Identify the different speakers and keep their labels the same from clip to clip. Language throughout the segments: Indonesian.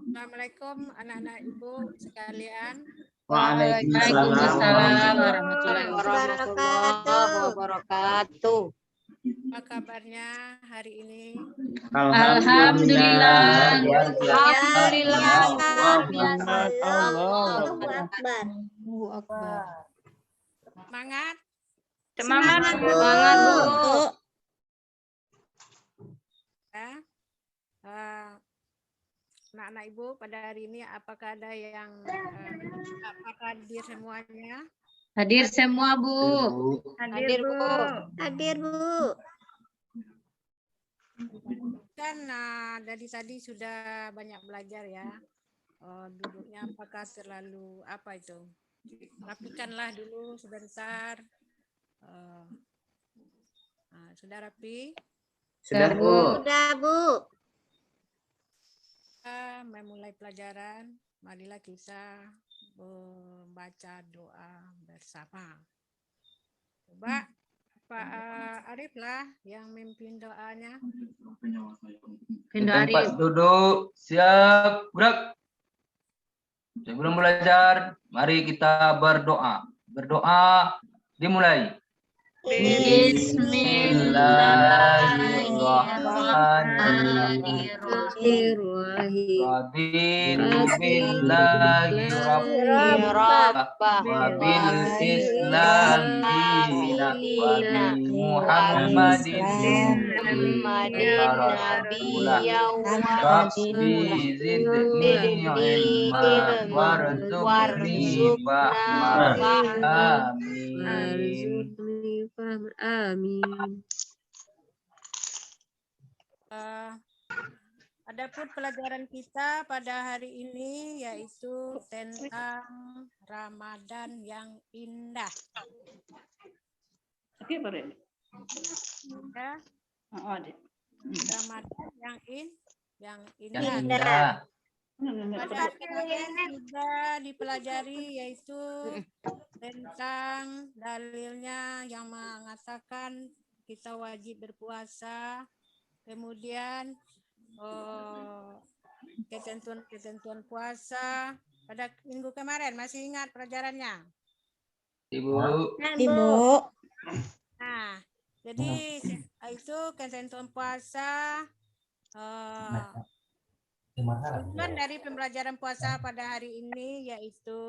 Speaker 1: Assalamualaikum anak-anak ibu sekalian.
Speaker 2: Waalaikumsalam warahmatullahi wabarakatuh.
Speaker 1: Apa kabarnya hari ini?
Speaker 2: Alhamdulillah.
Speaker 3: Allahu Akbar.
Speaker 1: Semangat.
Speaker 2: Semangat, Bu.
Speaker 1: Ya. Anak-anak ibu pada hari ini apakah ada yang apakah hadir semuanya?
Speaker 2: Hadir semua, Bu.
Speaker 3: Hadir, Bu.
Speaker 4: Hadir, Bu.
Speaker 1: Kan dari tadi sudah banyak belajar ya. Duduknya apakah terlalu apa itu? Rapikanlah dulu sebentar. Sudah rapi?
Speaker 2: Sudah, Bu.
Speaker 4: Sudah, Bu.
Speaker 1: Kita memulai pelajaran. Marilah kita membaca doa bersama. Coba Pak Arif lah yang memimpin doanya.
Speaker 5: Tempat duduk, siap, gerak. Sebelum belajar, mari kita berdoa. Berdoa dimulai.
Speaker 2: Bismillahirrahmanirrahim.
Speaker 5: Raditu billahi rabba wa bil islami dina wa bi Muhammadin Rabbi zidni ilma warzuqni fahma. Amin.
Speaker 1: Adapun pelajaran kita pada hari ini yaitu tentang Ramadan yang indah. Ya. Ramadan yang indah. Pada kemarin sudah dipelajari yaitu tentang dalilnya yang mengatakan kita wajib berpuasa, kemudian ketentuan puasa pada minggu kemarin, masih ingat pelajarannya?
Speaker 5: Ibu.
Speaker 1: Nah, jadi itu ketentuan puasa. Tujuan dari pembelajaran puasa pada hari ini yaitu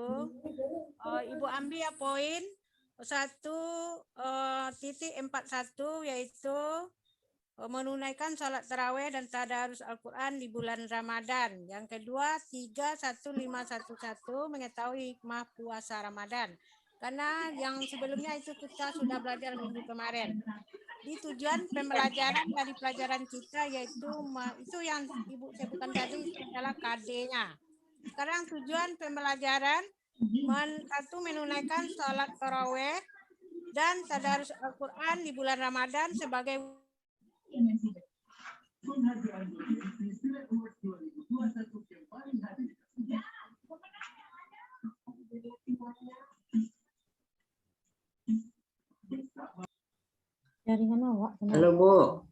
Speaker 1: Ibu ambil ya poin 1.41 yaitu menunaikan salat tarawih dan tadarus Al-Quran di bulan Ramadan. Yang kedua 31511 mengetahui hikmah puasa Ramadan. Karena yang sebelumnya itu kita sudah belajar minggu kemarin. Di tujuan pembelajaran dari pelajaran kita yaitu itu yang Ibu sebutkan tadi adalah KD-nya. Sekarang tujuan pembelajaran menunaikan sholat tarawih dan tadarus Al-Quran di bulan Ramadan sebagai
Speaker 4: Jaringan awak.
Speaker 6: Halo, Bu.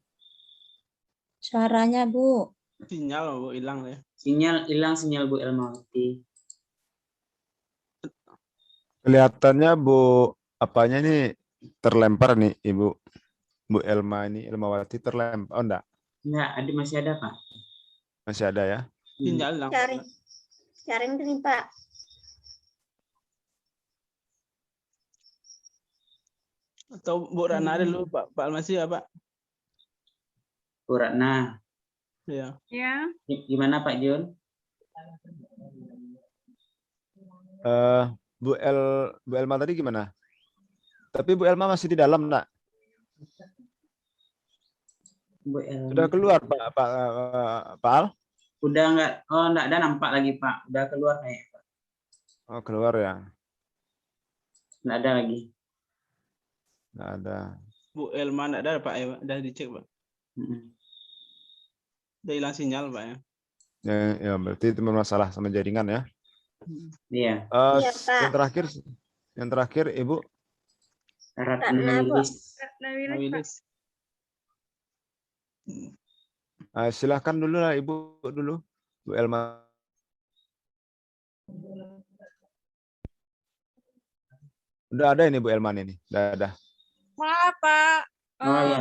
Speaker 4: Suaranya, Bu.
Speaker 7: Sinyal, Bu, hilang ya.
Speaker 6: Sinyal hilang, sinyal Bu Elmawati.
Speaker 8: Kelihatannya Bu apanya nih terlempar nih Ibu. Bu Elmawati terlempar. Oh enggak?
Speaker 6: Enggak, masih ada, Pak.
Speaker 8: Masih ada ya?
Speaker 7: Sinyal hilang.
Speaker 4: Sharing ini, Pak.
Speaker 7: Atau Bu Rana dulu, Pak Almasi ya, Pak?
Speaker 6: Bu Ratna.
Speaker 7: Ya.
Speaker 6: Gimana Pak Jun?
Speaker 8: Bu Elma tadi gimana? Tapi Bu Elma masih di dalam, enggak?
Speaker 6: Bu Elma.
Speaker 8: Sudah keluar, Pak Al?
Speaker 6: Udah enggak? Oh, enggak ada nampak lagi, Pak. Udah keluar kayak, Pak.
Speaker 8: Oh, keluar ya.
Speaker 6: Enggak ada lagi.
Speaker 8: Enggak ada.
Speaker 7: Bu Elma enggak ada, Pak. Udah dicek, Pak. Udah hilang sinyal, Pak ya.
Speaker 8: Ya, berarti itu bermasalah sama jaringan ya.
Speaker 6: Iya.
Speaker 8: Yang terakhir Ibu
Speaker 6: Ratna
Speaker 7: Wilis.
Speaker 8: Silahkan dulu lah Ibu dulu, Bu Elma. Udah ada ini Bu Elman ini. Udah ada.
Speaker 1: Maaf Pak.
Speaker 6: Oh ya.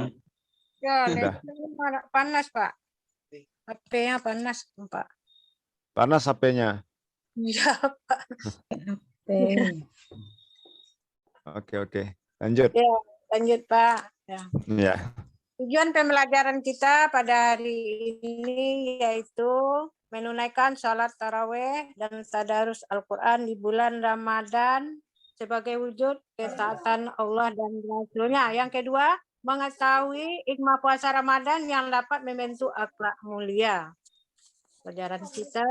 Speaker 1: Ya,
Speaker 8: Udah.
Speaker 1: netnya panas Pak. HP-nya panas Pak.
Speaker 8: Panas HP-nya.
Speaker 1: Iya Pak.
Speaker 8: Oke. Lanjut.
Speaker 1: Ya, lanjut Pak. Ya.
Speaker 8: Ya.
Speaker 1: Tujuan pembelajaran kita pada hari ini yaitu menunaikan sholat taraweh dan tadarus Al-Quran di bulan Ramadan sebagai wujud ketaatan Allah dan Rasulnya. Yang kedua, mengetahui hikmah puasa Ramadan yang dapat membentuk akhlak mulia. Pelajaran kita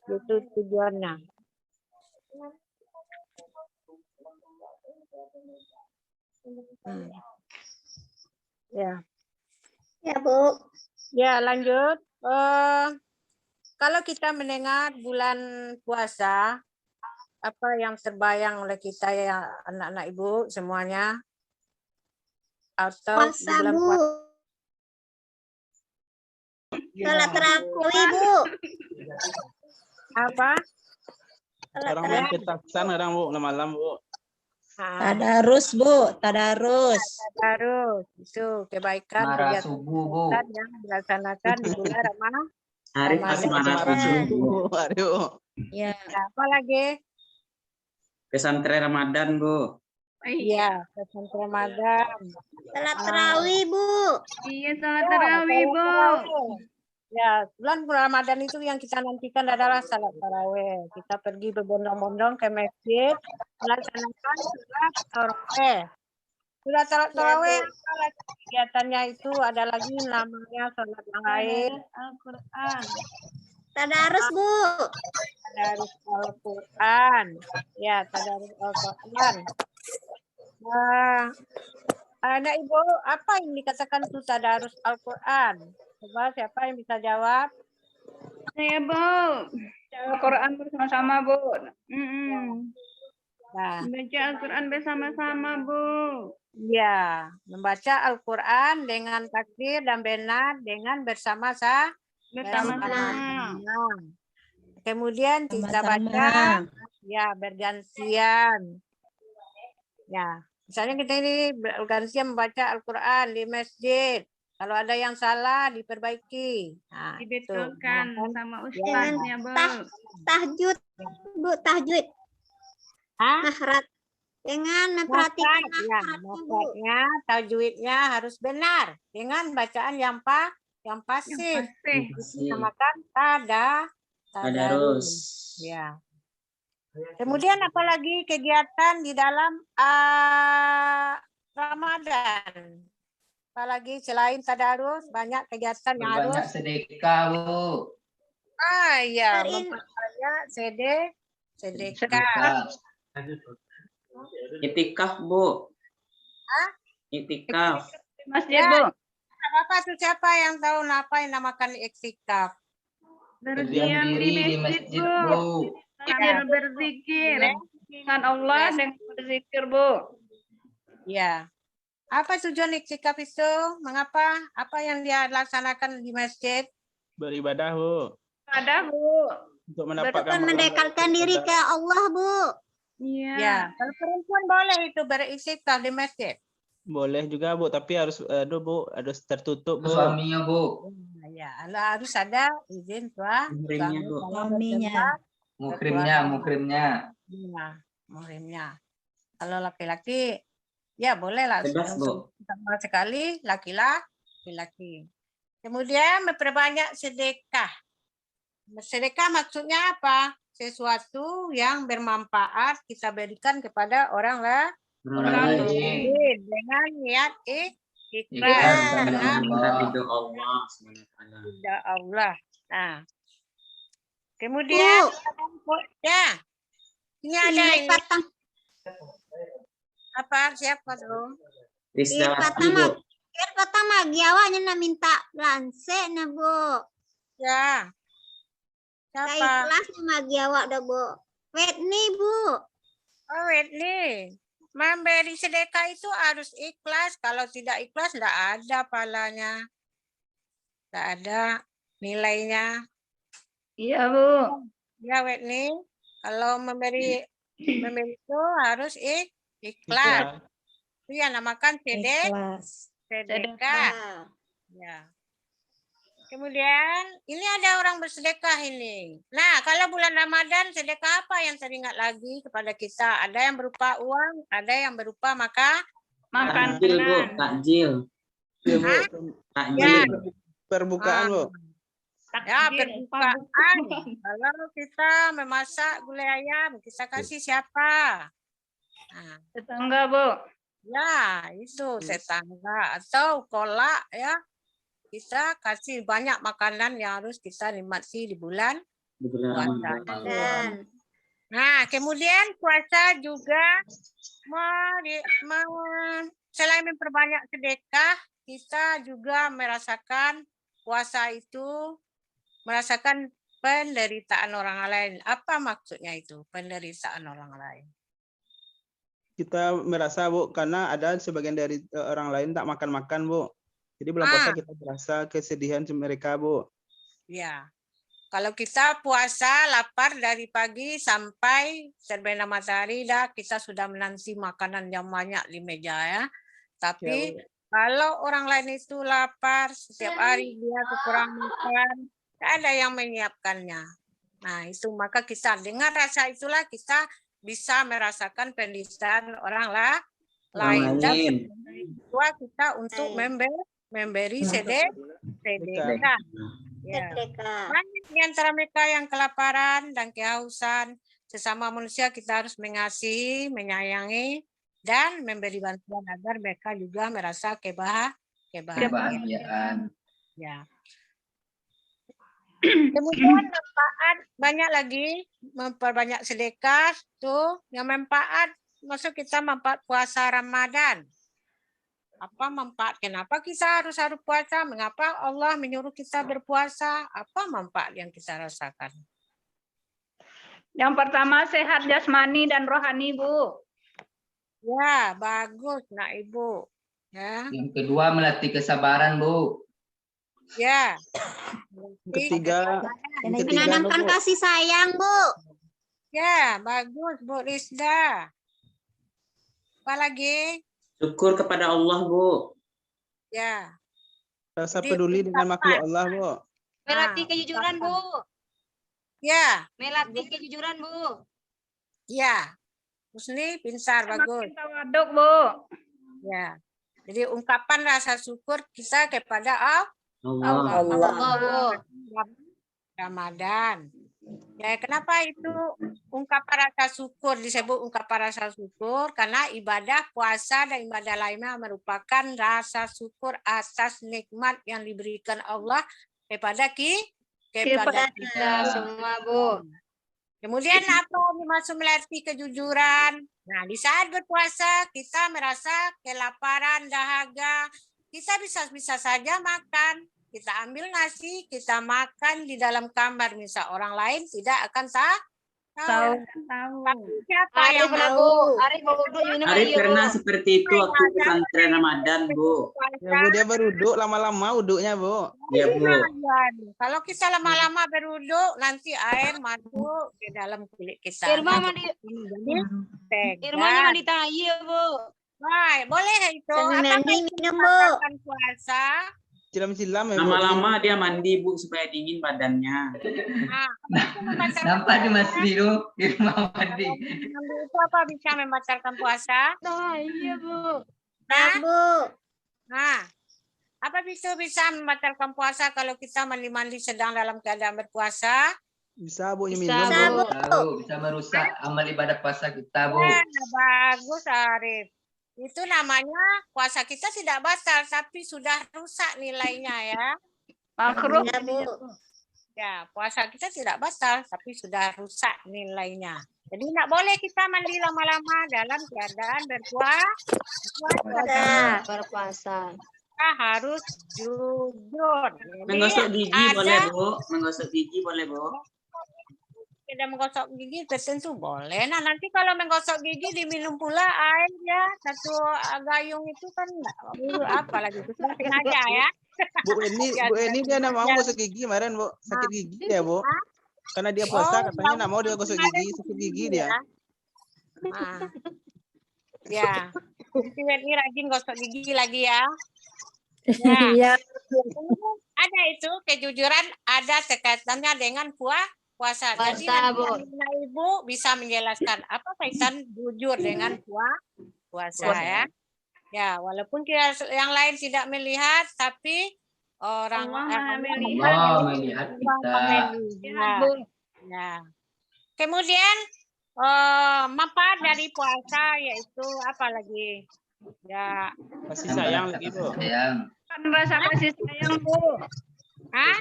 Speaker 1: itu tujuannya. Ya.
Speaker 4: Ya, Bu.
Speaker 1: Ya, lanjut. Kalau kita mendengar bulan puasa, apa yang terbayang oleh kita ya anak-anak Ibu semuanya? Atau di
Speaker 4: Puasa,
Speaker 1: bulan
Speaker 4: Bu.
Speaker 1: puasa?
Speaker 4: Salat tarawih, Bu.
Speaker 1: Apa?
Speaker 4: Salat
Speaker 7: Orang main
Speaker 4: tarawih.
Speaker 7: petasan kadang Bu, malam Bu.
Speaker 9: Tadarus, Bu. Tadarus.
Speaker 1: Tadarus itu kebaikan
Speaker 5: Marah
Speaker 1: kegiatan
Speaker 5: subuh, Bu.
Speaker 1: yang dilaksanakan di bulan Ramadan.
Speaker 6: Arif
Speaker 1: Ramadan.
Speaker 6: Asmara subuh.
Speaker 7: Aduh.
Speaker 9: Ya.
Speaker 1: Apa lagi?
Speaker 6: Pesantren Ramadan, Bu.
Speaker 1: Iya, pesantren Ramadan.
Speaker 4: Salat tarawih, Bu.
Speaker 3: Iya, salat tarawih, Bu.
Speaker 1: Ya, bulan Ramadan itu yang kita nantikan adalah salat tarawih. Kita pergi berbondong-bondong ke masjid, melaksanakan salat tarawih. Sudah salat tarawih, apa lagi kegiatannya itu ada lagi namanya salat lain Al-Quran.
Speaker 4: Tadarus, Bu.
Speaker 1: Tadarus Al-Quran. Ya, tadarus Al-Quran. Nah, anak Ibu, apa yang dikatakan itu tadarus Al-Quran? Coba siapa yang bisa jawab?
Speaker 3: Saya, Bu. Al-Quran bersama-sama, Bu.
Speaker 1: Nah,
Speaker 3: Baca Al-Quran bersama-sama, Bu.
Speaker 1: ya, membaca Al-Quran dengan takbir dan benar dengan bersama-sama. Kemudian kita baca ya bergantian. Ya, misalnya kita ini bergantian membaca Al-Quran di masjid. Kalau ada yang salah diperbaiki. Nah,
Speaker 3: Dibetulkan
Speaker 1: itu.
Speaker 3: sama ustaznya, Bu.
Speaker 4: Tahajud, Bu. Tahajud. Mahrat. Dengan memperhatikan
Speaker 1: ya, makhrajnya, tajwidnya harus benar dengan bacaan yang pasif. Itu namakan tadarus. Ya. Kemudian apalagi kegiatan di dalam Ramadan? Apalagi selain tadarus banyak kegiatan yang harus.
Speaker 5: Banyak sedekah, Bu.
Speaker 1: Iya, memperbanyak sedekah.
Speaker 6: Itikaf, Bu. Itikaf.
Speaker 3: Masjid,
Speaker 1: Ya.
Speaker 3: Bu.
Speaker 1: Apa tuh siapa yang tahu apa yang namakan iktikaf?
Speaker 3: Berdiam di masjid, Bu. Sambil berzikir. Dengan Allah dengan berzikir, Bu.
Speaker 1: Ya. Apa tujuan iktikaf itu? Mengapa? Apa yang dia laksanakan di masjid?
Speaker 7: Beribadah, Bu.
Speaker 3: Ada, Bu.
Speaker 7: Untuk mendapatkan
Speaker 4: mendekatkan diri ke Allah, Bu.
Speaker 3: Iya.
Speaker 1: Ya. Kalau perempuan boleh itu beriktikaf di masjid.
Speaker 7: boleh juga, Bu, tapi harus Bu, harus tertutup, Bu.
Speaker 5: Suaminya, Bu.
Speaker 1: Ya, harus ada izin
Speaker 6: Muhrimnya, Bu.
Speaker 9: Suaminya.
Speaker 5: Mukrimnya.
Speaker 1: Iya, muhrimnya. Kalau laki-laki, ya boleh lah.
Speaker 6: Bebas, Bu.
Speaker 1: Sama sekali laki-laki. Kemudian memperbanyak sedekah. Sedekah maksudnya apa? Sesuatu yang bermanfaat kita berikan kepada orang lain dengan niat ikhlas. Ridha Allah. Nah, kemudian ya, ini ada ini. Apa siapa tuh?
Speaker 4: Pertama giawanya na minta lanse na, Bu.
Speaker 1: Ya. Siapa?
Speaker 4: Ikhlas na magiawa dah, Bu. Whitney, Bu.
Speaker 1: Oh, Whitney. Memberi sedekah itu harus ikhlas. Kalau tidak ikhlas, tidak ada pahalanya. Tidak ada nilainya.
Speaker 3: Iya, Bu.
Speaker 1: Ya, Whitney. Kalau memberi itu harus ikhlas. Itu yang namakan
Speaker 9: Ikhlas.
Speaker 1: sedekah. Ya. Kemudian ini ada orang bersedekah ini. Nah, kalau bulan Ramadan sedekah apa yang teringat lagi kepada kita? Ada yang berupa uang, ada yang berupa
Speaker 3: Makan.
Speaker 6: Takjil, Bu. Takjil.
Speaker 7: Ya, Bu.
Speaker 6: Takjil.
Speaker 7: Perbukaan, Bu.
Speaker 1: ya perbukaan. Kalau kita memasak gulai ayam, kita kasih siapa? Nah,
Speaker 3: Tetangga, Bu.
Speaker 1: ya, itu tetangga atau kolak ya. Kita kasih banyak makanan yang harus kita nikmati di bulan
Speaker 6: Di bulan
Speaker 1: puasa.
Speaker 6: Ramadan.
Speaker 1: Nah, kemudian puasa juga selain memperbanyak sedekah, kita juga merasakan puasa itu merasakan penderitaan orang lain. Apa maksudnya itu? Penderitaan orang lain.
Speaker 7: Kita merasa, Bu, karena ada sebagian dari orang lain tak makan-makan, Bu. Jadi bulan puasa kita merasa kesedihan mereka, Bu.
Speaker 1: Ya. Kalau kita puasa lapar dari pagi sampai terbenam matahari dah kita sudah menanti makanan yang banyak di meja ya. Tapi kalau orang lain itu lapar setiap hari dia kekurangan makan, tidak ada yang menyiapkannya. Nah, itu maka kita dengan rasa itulah kita bisa merasakan penderitaan orang lain. Dan kita untuk memberi sedekah. Ya. Banyak di antara mereka yang kelaparan dan kehausan. Sesama manusia kita harus mengasihi, menyayangi, dan memberi bantuan agar mereka juga merasa kebahagiaan. Ya. Kemudian manfaat banyak lagi, memperbanyak sedekah tuh yang manfaat masuk kita manfaat puasa Ramadan. Apa manfaat? Kenapa kita harus puasa? Mengapa Allah menyuruh kita berpuasa? Apa manfaat yang kita rasakan?
Speaker 3: Yang pertama sehat jasmani dan rohani, Bu.
Speaker 1: Ya, bagus, Nak Ibu. Ya.
Speaker 5: Yang kedua melatih kesabaran, Bu.
Speaker 1: Ya.
Speaker 7: Ketiga,
Speaker 4: Menanamkan kasih sayang, Bu.
Speaker 1: Ya, bagus, Bu Rizda. Apalagi?
Speaker 6: Syukur kepada Allah, Bu.
Speaker 1: Ya.
Speaker 7: rasa peduli dengan makhluk Allah, Bu.
Speaker 2: Melatih kejujuran, Bu.
Speaker 1: Ya.
Speaker 2: Melatih kejujuran, Bu.
Speaker 1: Ya. Husni, pintar, bagus.
Speaker 3: Tawaduk, Bu.
Speaker 1: Ya. Jadi ungkapan rasa syukur kita kepada Allah. Ramadan. Ya, kenapa itu ungkapan rasa syukur disebut ungkapan rasa syukur? Karena ibadah puasa dan ibadah lainnya merupakan rasa syukur atas nikmat yang diberikan Allah kepada kita
Speaker 2: semua, Bu.
Speaker 1: Kemudian apa dimaksud melatih kejujuran? Nah, di saat berpuasa kita merasa kelaparan, dahaga, kita bisa saja makan. Kita ambil nasi, kita makan di dalam kamar. Misal orang lain tidak akan tahu. Siapa yang
Speaker 2: Bu? Arif berwudu minum
Speaker 6: Arif
Speaker 2: air,
Speaker 6: pernah
Speaker 2: Bu.
Speaker 6: seperti itu waktu pesantren Ramadan, Bu.
Speaker 7: Ya, Bu, dia beruduk lama-lama uduknya, Bu.
Speaker 6: Ya, Bu.
Speaker 1: Kalau kita lama-lama berwuduk, nanti air masuk ke dalam kulit kita.
Speaker 2: Irma mandi tangan, iya, Bu.
Speaker 1: Baik, boleh itu.
Speaker 4: Mandi minum, Bu.
Speaker 1: Puasa.
Speaker 7: Silam-silam ya, Bu.
Speaker 6: Lama-lama dia mandi, Bu, supaya dingin badannya.
Speaker 5: Nampak di masjid itu di rumah mandi.
Speaker 1: Itu apa bisa membatalkan puasa?
Speaker 2: Iya, Bu.
Speaker 1: Nah, apa bisa membatalkan puasa kalau kita mandi sedang dalam keadaan berpuasa?
Speaker 7: Bisa, Bu,
Speaker 2: Bisa,
Speaker 7: minum.
Speaker 2: Bu.
Speaker 5: Tahu bisa merusak amal ibadah puasa kita, Bu.
Speaker 1: Bagus, Arif. Itu namanya puasa kita tidak batal, tapi sudah rusak nilainya ya.
Speaker 3: Makruh.
Speaker 1: Ya, puasa kita tidak batal, tapi sudah rusak nilainya. Jadi tidak boleh kita mandi lama-lama dalam keadaan
Speaker 2: Berpuasa.
Speaker 1: Kita harus jujur. Jadi
Speaker 6: Menggosok gigi
Speaker 1: ada-
Speaker 6: boleh, Bu. Menggosok gigi boleh, Bu.
Speaker 1: Tidak menggosok gigi tentu boleh. Nah, nanti kalau menggosok gigi diminum pula air ya. Satu gayung itu kan apa lagi itu sengaja ya.
Speaker 7: Bu Eni dia nak mau gosok gigi kemarin, Bu. Sakit gigi ya, Bu. Karena dia puasa,
Speaker 1: Oh,
Speaker 7: katanya
Speaker 1: ya
Speaker 7: nggak mau dia
Speaker 1: Allah,
Speaker 7: gosok
Speaker 1: kemarin
Speaker 7: gigi, sakit gigi
Speaker 1: begitu
Speaker 7: dia.
Speaker 1: ya. Nah, ya. Jadi ini rajin gosok gigi lagi ya. Ya.
Speaker 2: Iya.
Speaker 1: Kemudian ada itu kejujuran ada kaitannya dengan puasa. Jadi
Speaker 2: Puasa,
Speaker 1: nanti
Speaker 2: Bu.
Speaker 1: anak Ibu bisa menjelaskan apa kaitan jujur dengan puasa ya. Ya, walaupun yang lain tidak melihat, tapi orang
Speaker 3: Allah
Speaker 1: Allah
Speaker 3: melihat.
Speaker 5: Allah melihat kita.
Speaker 1: melihat.
Speaker 3: Bu.
Speaker 1: Ya. Kemudian manfaat dari puasa yaitu apa lagi? Ya,
Speaker 7: Kasih sayang lagi, Bu.
Speaker 5: Sayang.
Speaker 3: Rasa kasih sayang, Bu.
Speaker 1: Hah?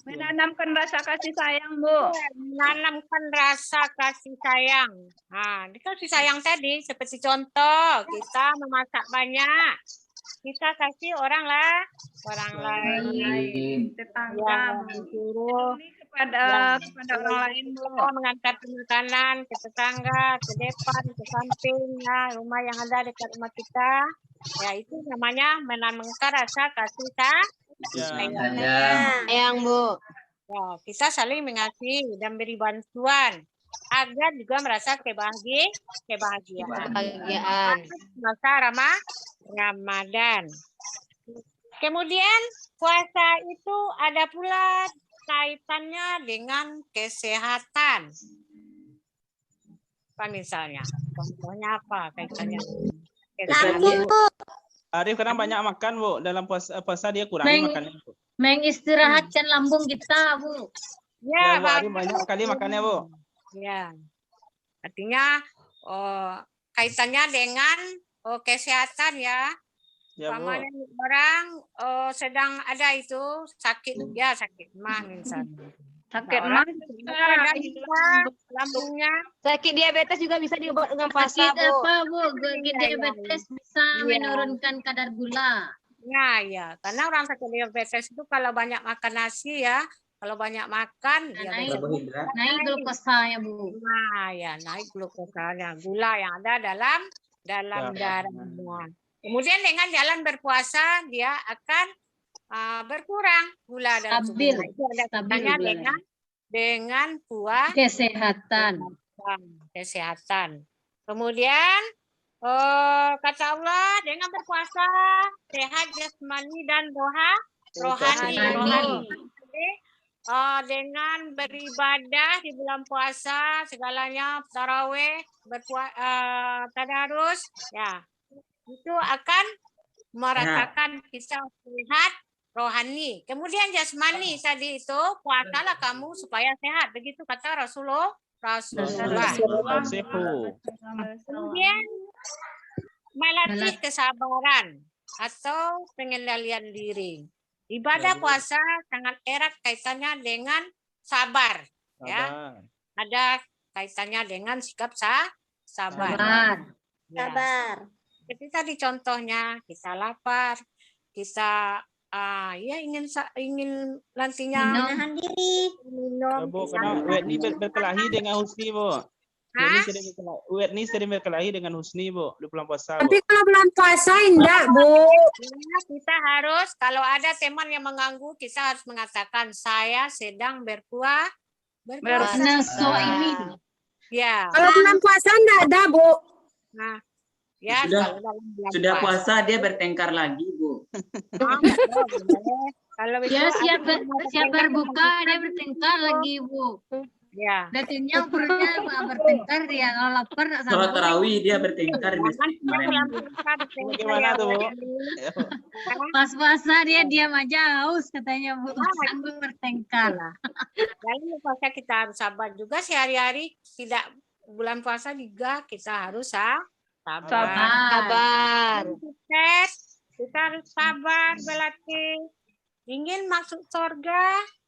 Speaker 3: Menanamkan rasa kasih sayang, Bu.
Speaker 1: Menanamkan rasa kasih sayang. Nah, ini kasih sayang tadi seperti contoh kita memasak banyak, kita kasih orang lain.
Speaker 3: Tetangga, Bu.
Speaker 1: Suruh
Speaker 3: Peduli kepada orang lain, Bu.
Speaker 1: kita mengantar makanan ke tetangga, ke depan, ke samping, ya, rumah yang ada dekat rumah kita. Ya, itu namanya menanamkan rasa kasih sayang.
Speaker 2: Sayang, Bu.
Speaker 1: Ya, kita saling mengasihi dan beri bantuan agar juga merasa kebahagiaan. Masa Ramadan. Kemudian puasa itu ada pula kaitannya dengan kesehatan. Apa misalnya? Contohnya apa kaitannya?
Speaker 4: Lambung, Bu.
Speaker 7: Arif kadang banyak makan, Bu. Dalam puasa dia kurangi makannya, Bu.
Speaker 2: Mengistirahatkan lambung kita, Bu.
Speaker 7: Ya,
Speaker 1: Ya,
Speaker 7: Bu, Arif banyak kali makannya, Bu.
Speaker 1: Ya, artinya kaitannya dengan kesehatan ya.
Speaker 7: Ya, Bu.
Speaker 1: Umpamanya orang sedang ada itu sakit mah misalnya.
Speaker 3: Sakit
Speaker 1: Nah,
Speaker 3: mah
Speaker 1: ada juga lambungnya.
Speaker 2: Sakit diabetes juga bisa diobat dengan puasa,
Speaker 10: Sakit
Speaker 2: Bu.
Speaker 10: apa, Bu? Sakit diabetes bisa menurunkan kadar gula.
Speaker 1: Nah, ya, karena orang sakit diabetes itu kalau banyak makan nasi ya, kalau banyak makan
Speaker 10: Naik,
Speaker 1: diabetes
Speaker 10: naik glukosanya, Bu.
Speaker 1: nah, ya naik glukosanya, gula yang ada dalam darahnya. Kemudian dengan jalan berpuasa dia akan berkurang gula dalam
Speaker 10: Stabil,
Speaker 1: tubuhnya. Itu ada
Speaker 10: stabil
Speaker 1: kaitannya
Speaker 10: gulanya.
Speaker 1: dengan puasa. Kesehatan. Kemudian kata Allah dengan berpuasa sehat jasmani dan rohani. Jadi, dengan beribadah di bulan puasa segalanya taraweh, tadarus, ya itu akan merasakan kita sehat rohani. Kemudian jasmani tadi itu puasalah kamu supaya sehat. Begitu kata Rasulullah. Kemudian melatih kesabaran atau pengendalian diri. Ibadah puasa sangat erat kaitannya dengan sabar. Ya. Ada kaitannya dengan sikap sabar. Ya.
Speaker 4: Sabar.
Speaker 1: Seperti tadi contohnya kita lapar, kita ingin nantinya
Speaker 4: Menahan diri.
Speaker 1: minum.
Speaker 7: Bu, kadang Whitney berkelahi dengan Husni, Bu. Whitney sering berkelahi dengan Husni, Bu, di bulan puasa.
Speaker 11: Tapi kalau bulan puasa enggak, Bu.
Speaker 1: Kita harus, kalau ada teman yang mengganggu, kita harus mengatakan saya sedang berpuasa. Ya.
Speaker 11: Kalau bulan puasa enggak ada, Bu.
Speaker 1: Nah, ya
Speaker 6: Sudah puasa dia bertengkar lagi, Bu.
Speaker 1: Kalau
Speaker 10: Ya siap berbuka dia bertengkar lagi, Bu.
Speaker 1: Ya.
Speaker 10: Datinya perutnya bertengkar dia kalau lapar nak
Speaker 6: Sholat tarawih dia bertengkar di masjid kemarin.
Speaker 7: Gimana tuh, Bu?
Speaker 10: Pas puasa dia diam aja haus katanya, Bu. Sanggup bertengkar.
Speaker 1: Jadi puasa kita harus sabar juga sehari-hari. Tidak bulan puasa juga kita harus sabar. Kita harus sabar berlatih. Ingin masuk surga,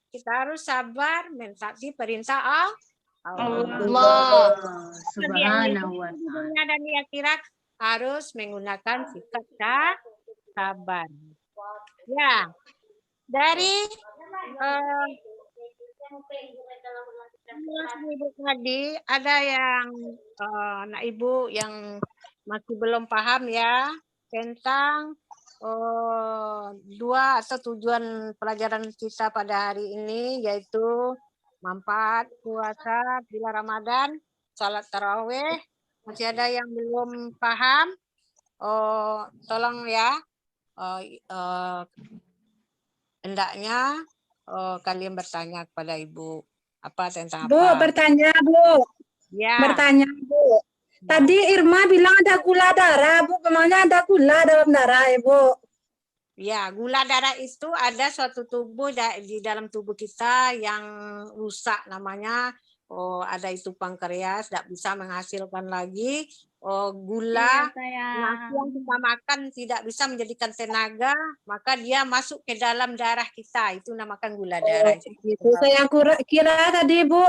Speaker 1: kita harus sabar mentaati perintah Allah.
Speaker 10: Subhanahu wa
Speaker 1: Di dunia dan di akhirat harus menggunakan sikap sabar. Ya, dari Ibu tadi ada yang anak Ibu yang masih belum paham ya tentang dua atau tujuan pelajaran kita pada hari ini, yaitu manfaat puasa bila Ramadan, salat tarawih. Masih ada yang belum paham? Oh, tolong ya. Hendaknya kalian bertanya kepada Ibu apa tentang
Speaker 11: Bu,
Speaker 1: apa.
Speaker 11: bertanya, Bu.
Speaker 1: Ya.
Speaker 11: Bertanya, Bu. Tadi Irma bilang ada gula darah, Bu. Kemana ada gula dalam darah, Ibu?
Speaker 1: Ya, gula darah itu ada suatu tubuh di dalam tubuh kita yang rusak namanya. Oh, ada itu pankreas, tidak bisa menghasilkan lagi gula. Nasi yang kita makan tidak bisa menjadikan tenaga, maka dia masuk ke dalam darah kita. Itu namakan gula darah.
Speaker 11: Itu saya kira tadi, Bu,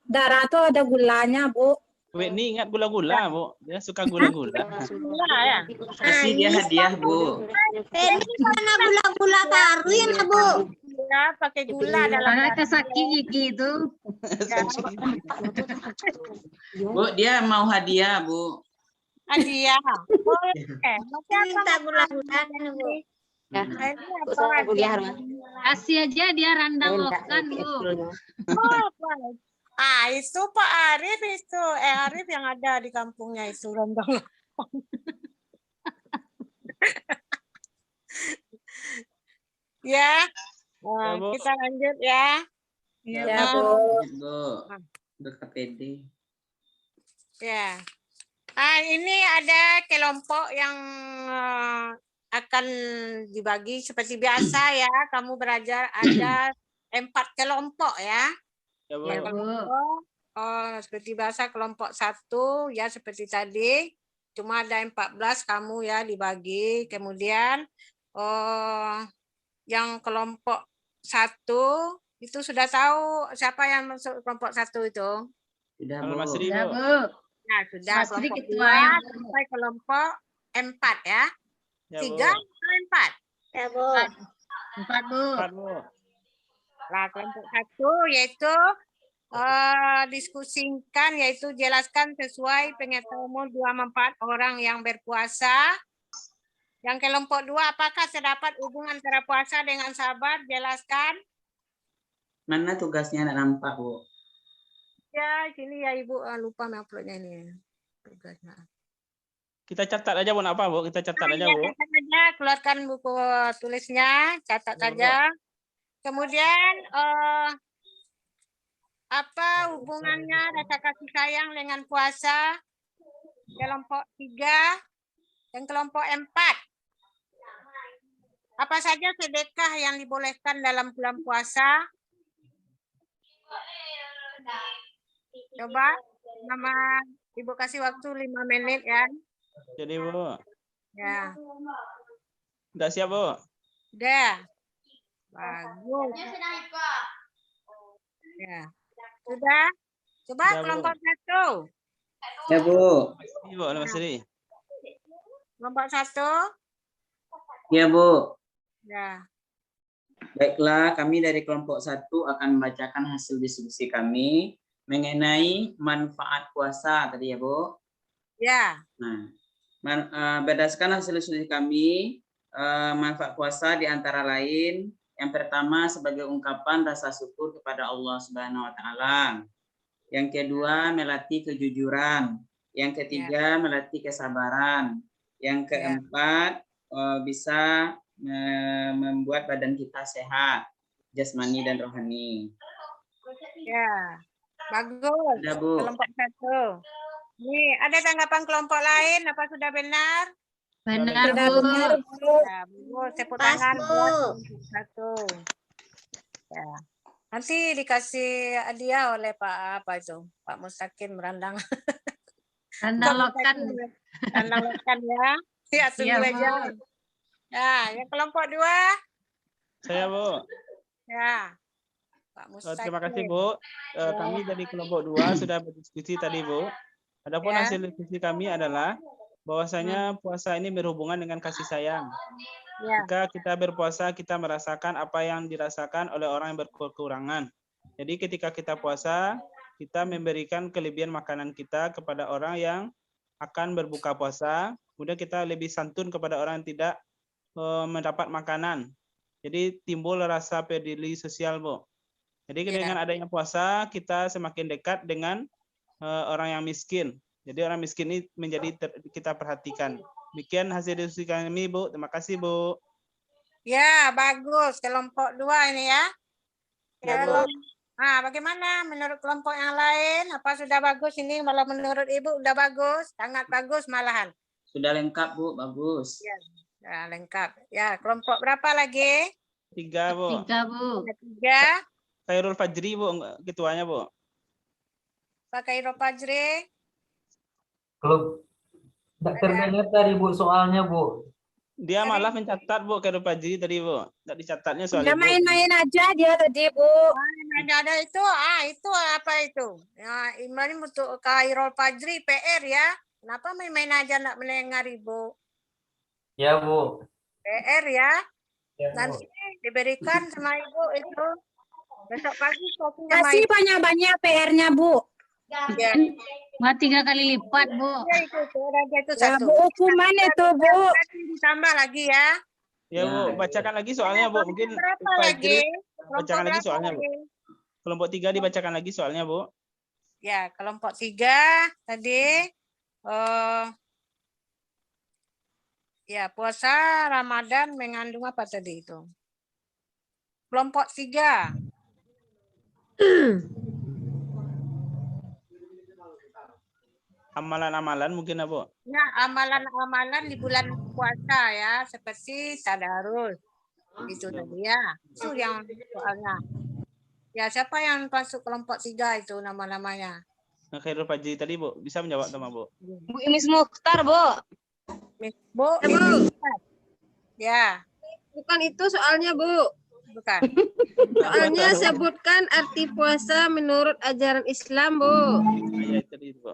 Speaker 11: darah itu ada gulanya, Bu.
Speaker 6: Whitney ingat gula-gula, Bu. Dia suka gula-gula.
Speaker 1: Gula ya.
Speaker 6: Kasih dia hadiah, Bu.
Speaker 4: Ini karena gula-gula kering ya, Bu.
Speaker 1: Ya, pakai gula dalam
Speaker 10: Karena kesakit gigi itu.
Speaker 6: Bu, dia mau hadiah, Bu.
Speaker 1: hadiah. Boleh. Masih apa?
Speaker 4: Minta gula-gula, Bu.
Speaker 2: Ya.
Speaker 1: Nah, ini apa
Speaker 2: Usah kuliah,
Speaker 1: hadiah?
Speaker 10: Kasih aja dia randang lokan, Bu.
Speaker 1: Oh, baik. Itu Pak Arif itu. Arif yang ada di kampungnya itu rendang. Ya. Nah,
Speaker 6: Bu.
Speaker 1: kita lanjut ya.
Speaker 11: Ya, Bu.
Speaker 6: Bu. Udah KPD.
Speaker 1: Ya. Ini ada kelompok yang akan dibagi seperti biasa ya. Kamu belajar ada 4 kelompok ya.
Speaker 6: Ya, Bu.
Speaker 10: Ya, Bu.
Speaker 1: Kelompok, seperti biasa kelompok 1 ya seperti tadi. Cuma ada 14 kamu ya dibagi. Kemudian yang kelompok 1 itu sudah tahu siapa yang masuk kelompok 1 itu?
Speaker 6: Sudah,
Speaker 7: Kalau
Speaker 6: Bu.
Speaker 7: Mas Ri,
Speaker 10: Ya,
Speaker 7: Bu.
Speaker 10: Bu.
Speaker 1: Nah, sudah
Speaker 10: Mas Ri
Speaker 1: kelompok
Speaker 10: ketua
Speaker 1: 2
Speaker 10: ya.
Speaker 1: sampai kelompok 4 ya.
Speaker 7: Ya, Bu.
Speaker 1: 3 atau 4?
Speaker 4: Ya, Bu.
Speaker 10: 4, Bu.
Speaker 7: 4, Bu.
Speaker 1: Nah, kelompok 1 yaitu diskusikan yaitu jelaskan sesuai pengetahuan umum 2 manfaat orang yang berpuasa. Yang kelompok 2 apakah terdapat hubungan antara puasa dengan sabar? Jelaskan.
Speaker 6: Mana tugasnya nggak nampak, Bu?
Speaker 1: Ya, sini ya Ibu lupa menguploadnya ini. Tugasnya.
Speaker 7: Kita catat aja, Bu. Apa, Bu? Kita catat aja,
Speaker 1: Ya,
Speaker 7: Bu.
Speaker 1: catat aja, keluarkan buku tulisnya, catat
Speaker 7: Ya, Bu.
Speaker 1: saja. Kemudian apa hubungannya rasa kasih sayang dengan puasa? Kelompok 3 dan kelompok 4. Apa saja sedekah yang dibolehkan dalam bulan puasa? Coba, nama Ibu kasih waktu 5 menit ya.
Speaker 7: Jadi, Bu.
Speaker 1: Ya,
Speaker 7: Udah siap, Bu?
Speaker 1: udah. Bagus. Ya. Sudah? Coba
Speaker 7: Sudah, Bu.
Speaker 1: kelompok 1.
Speaker 6: Ya, Bu.
Speaker 7: Ini, Bu, Mas Ri.
Speaker 1: Kelompok 1.
Speaker 6: Ya, Bu.
Speaker 1: Ya.
Speaker 6: Baiklah, kami dari kelompok 1 akan membacakan hasil diskusi kami mengenai manfaat puasa tadi ya, Bu.
Speaker 1: Ya.
Speaker 6: Nah, berdasarkan hasil diskusi kami, manfaat puasa di antara lain, yang pertama sebagai ungkapan rasa syukur kepada Allah Subhanahu wa taala. Yang kedua, melatih kejujuran. Yang ketiga, melatih kesabaran. Yang keempat, bisa membuat badan kita sehat, jasmani dan rohani.
Speaker 1: Ya. Bagus.
Speaker 6: Sudah, Bu.
Speaker 1: Kelompok 1. Nih, ada tanggapan kelompok lain apa sudah benar?
Speaker 10: Benar,
Speaker 11: Sudah
Speaker 10: Bu.
Speaker 11: benar, Bu.
Speaker 1: Ya, Bu, tepuk
Speaker 4: Pas,
Speaker 1: tangan
Speaker 4: Bu.
Speaker 1: buat kelompok 1. Ya. Nanti dikasih hadiah oleh Pak apa itu? Pak Mustaqim Randang.
Speaker 10: Randang lokan.
Speaker 1: Randang lokan ya. Ya, tunggu
Speaker 10: Iya,
Speaker 1: aja.
Speaker 10: Bu.
Speaker 1: Ya, yang kelompok 2.
Speaker 7: Saya, Bu.
Speaker 1: Ya. Pak Mustaqim.
Speaker 7: Terima kasih, Bu. Kami dari kelompok 2 sudah berdiskusi tadi, Bu. Adapun
Speaker 1: Ya.
Speaker 7: hasil diskusi kami adalah bahwasanya puasa ini berhubungan dengan kasih sayang.
Speaker 1: Ya.
Speaker 7: Jika kita berpuasa, kita merasakan apa yang dirasakan oleh orang yang berkekurangan. Jadi ketika kita puasa, kita memberikan kelebihan makanan kita kepada orang yang akan berbuka puasa. Kemudian kita lebih santun kepada orang yang tidak mendapat makanan. Jadi timbul rasa peduli sosial, Bu. Jadi dengan adanya puasa kita semakin dekat dengan orang yang miskin. Jadi orang miskin ini kita perhatikan. Demikian hasil diskusi kami, Bu. Terima kasih, Bu.
Speaker 1: Ya, bagus. Kelompok 2 ini ya.
Speaker 7: Ya, Bu.
Speaker 1: Bagaimana menurut kelompok yang lain? Apa sudah bagus ini? Malah menurut Ibu sudah bagus, sangat bagus malahan.
Speaker 6: Sudah lengkap, Bu. Bagus.
Speaker 1: Ya, lengkap. Ya, kelompok berapa lagi?
Speaker 7: 3, Bu.
Speaker 10: 3, Bu.
Speaker 1: 3.
Speaker 7: Khairul Fajri, Bu, ketuanya, Bu.
Speaker 1: Pak Khairul Fajri.
Speaker 12: Kalau tidak terdengar tadi, Bu, soalnya, Bu.
Speaker 7: Dia malah mencatat, Bu, Khairul Fajri tadi, Bu. Tidak dicatatnya soalnya,
Speaker 11: Dia
Speaker 7: Bu.
Speaker 11: main-main aja dia tadi, Bu.
Speaker 1: Ada itu, itu apa itu? Ya, ini untuk Khairul Fajri PR ya. Kenapa main-main aja nak mendengar Ibu?
Speaker 12: Ya, Bu.
Speaker 1: PR ya.
Speaker 12: Ya, Bu.
Speaker 1: Nanti diberikan sama Ibu itu. Besok pagi
Speaker 11: Kasih banyak-banyak PR-nya, Bu.
Speaker 1: Ya.
Speaker 10: Wah, 3 kali lipat, Bu.
Speaker 1: Ya, itu
Speaker 11: Ya,
Speaker 1: satu.
Speaker 11: Bu, hukuman itu, Bu.
Speaker 1: Ditambah lagi ya.
Speaker 7: Ya, Bu, bacakan lagi soalnya, Bu. Mungkin
Speaker 1: Berapa
Speaker 7: Fajri,
Speaker 1: lagi?
Speaker 7: bacakan lagi
Speaker 1: Berapa
Speaker 7: soalnya, Bu.
Speaker 1: lagi?
Speaker 7: Kelompok 3 dibacakan lagi soalnya, Bu.
Speaker 1: Ya, kelompok 3 tadi ya, puasa Ramadan mengandung apa tadi itu? Kelompok 3.
Speaker 7: Amalan-amalan mungkin, Bu.
Speaker 1: Ya, amalan-amalan di bulan puasa ya, seperti tadarus. Itu tadi ya. Itu yang soalnya. Ya, siapa yang masuk kelompok 3 itu nama-namanya?
Speaker 7: Khairul Fajri tadi, Bu. Bisa menjawab sama, Bu.
Speaker 2: Bu Imis Mukhtar, Bu.
Speaker 1: Bu. Ya.
Speaker 13: Bukan itu soalnya, Bu.
Speaker 1: Bukan.
Speaker 13: Soalnya sebutkan arti puasa menurut ajaran Islam, Bu.
Speaker 7: Ya, tadi, Bu.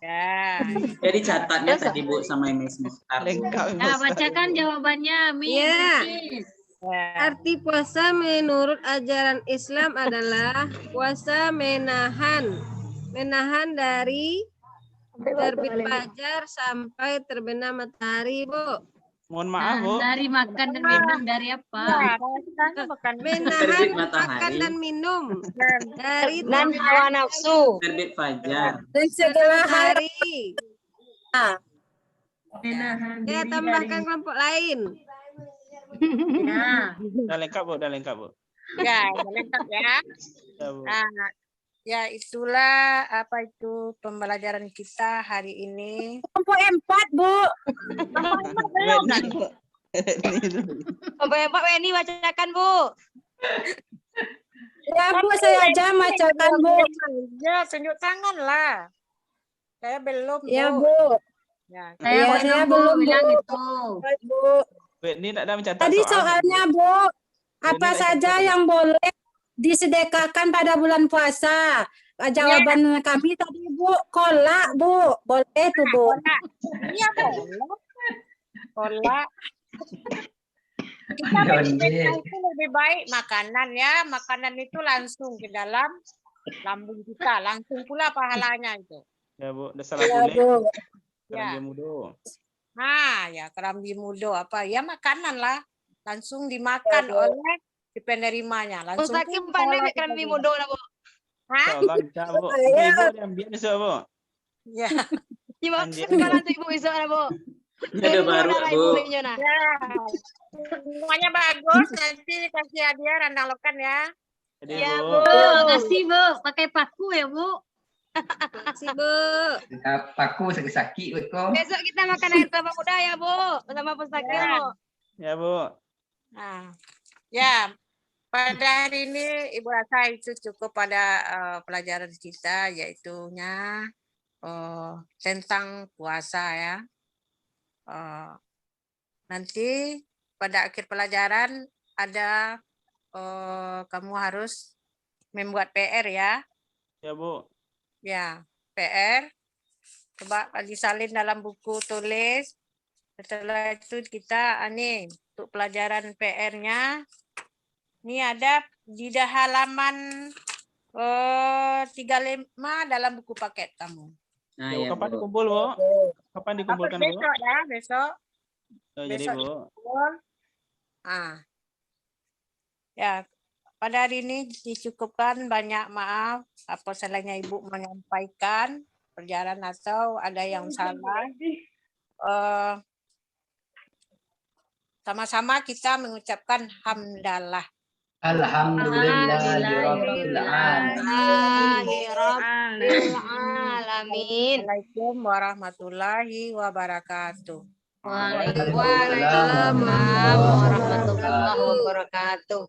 Speaker 1: Ya.
Speaker 6: Jadi catatnya tadi, Bu, sama Miss Mukhtar.
Speaker 10: Nah, bacakan jawabannya, Miss.
Speaker 13: Ya. Arti puasa menurut ajaran Islam adalah puasa menahan dari terbit fajar sampai terbenam matahari, Bu.
Speaker 7: Mohon maaf, Bu.
Speaker 10: Dari makan dan minum dari apa?
Speaker 13: Menahan
Speaker 6: matahari.
Speaker 13: makan dan minum dari
Speaker 2: Dan hawa nafsu.
Speaker 6: Terbit fajar.
Speaker 11: Dan segala
Speaker 13: hari.
Speaker 10: Menahan
Speaker 13: Ya,
Speaker 10: diri
Speaker 13: tambahkan kelompok lain.
Speaker 10: Ya.
Speaker 7: Udah lengkap, Bu. Udah lengkap, Bu.
Speaker 1: Ya, lengkap ya.
Speaker 7: Ya, Bu.
Speaker 1: Nah, ya itulah apa itu pembelajaran kita hari ini.
Speaker 11: Kelompok 4, Bu.
Speaker 2: Sampai Pak Weni bacakan, Bu.
Speaker 11: Ya, Bu, saya aja bacakan, Bu.
Speaker 1: Ya, tunjuk tangan lah. Saya belum, Bu.
Speaker 11: Ya, Bu.
Speaker 1: Ya,
Speaker 11: Saya belum,
Speaker 10: bilang
Speaker 11: Bu.
Speaker 10: itu.
Speaker 11: Bu.
Speaker 7: Ini tidak ada mencatat
Speaker 11: Tadi
Speaker 7: soal.
Speaker 11: soalnya, Bu, apa
Speaker 7: Ini
Speaker 11: saja
Speaker 7: tidak
Speaker 11: yang boleh disedekahkan pada bulan puasa? Jawaban kami tadi, Bu, kolak, Bu. Boleh tuh, Bu.
Speaker 1: Iya, kolak. Kita itu lebih baik makanan ya. Makanan itu langsung ke dalam lambung kita. Langsung pula pahalanya itu.
Speaker 7: Ya, Bu. Udah salah
Speaker 11: Ya,
Speaker 7: boleh.
Speaker 11: Bu.
Speaker 1: Ya.
Speaker 7: Mudo.
Speaker 1: Ya kerambi mudo apa ya makanan lah langsung dimakan oleh si penerimanya langsung.
Speaker 2: Ustakim pandai kerambi mudo lah, Bu.
Speaker 1: Hah?
Speaker 7: Insyaallah bisa, Bu. Ibu diambil besok, Bu.
Speaker 1: Ya.
Speaker 2: Coba sekarang tuh Ibu besok lah, Bu.
Speaker 6: Ada baru, Bu.
Speaker 1: Ya. Semuanya bagus. Nanti kasih hadiah randang lokan ya.
Speaker 2: Ya, Bu.
Speaker 10: Makasih, Bu. Pakai paku ya, Bu.
Speaker 13: Makasih, Bu.
Speaker 5: Paku sakit-sakit kok.
Speaker 2: Besok kita makan air kelapa muda ya, Bu. Bersama Pustakim, Bu.
Speaker 7: Ya, Bu.
Speaker 1: Nah, ya pada hari ini Ibu rasa itu cukup pada pelajaran kita yaitunya tentang puasa ya. Nanti pada akhir pelajaran ada kamu harus membuat PR ya.
Speaker 7: Ya, Bu.
Speaker 1: Ya, PR. Coba disalin dalam buku tulis. Setelah itu kita untuk pelajaran PR-nya. Ini ada di halaman 35 dalam buku paket kamu.
Speaker 6: Nah,
Speaker 7: Ya, Bu,
Speaker 6: ya,
Speaker 7: kapan
Speaker 6: Bu.
Speaker 7: dikumpul, Bu? Kapan dikumpulkan, Bu?
Speaker 1: Besok ya, besok.
Speaker 7: Oh, jadi,
Speaker 1: Besok
Speaker 7: Bu.
Speaker 1: dikumpul. Ya, pada hari ini dicukupkan, banyak maaf apa salahnya Ibu menyampaikan perjalanan atau ada yang salah. Sama-sama kita mengucapkan hamdalah.
Speaker 5: Alhamdulillahirabbil
Speaker 2: Alamin.
Speaker 1: Assalamualaikum warahmatullahi wabarakatuh.
Speaker 2: Waalaikumsalam warahmatullahi wabarakatuh.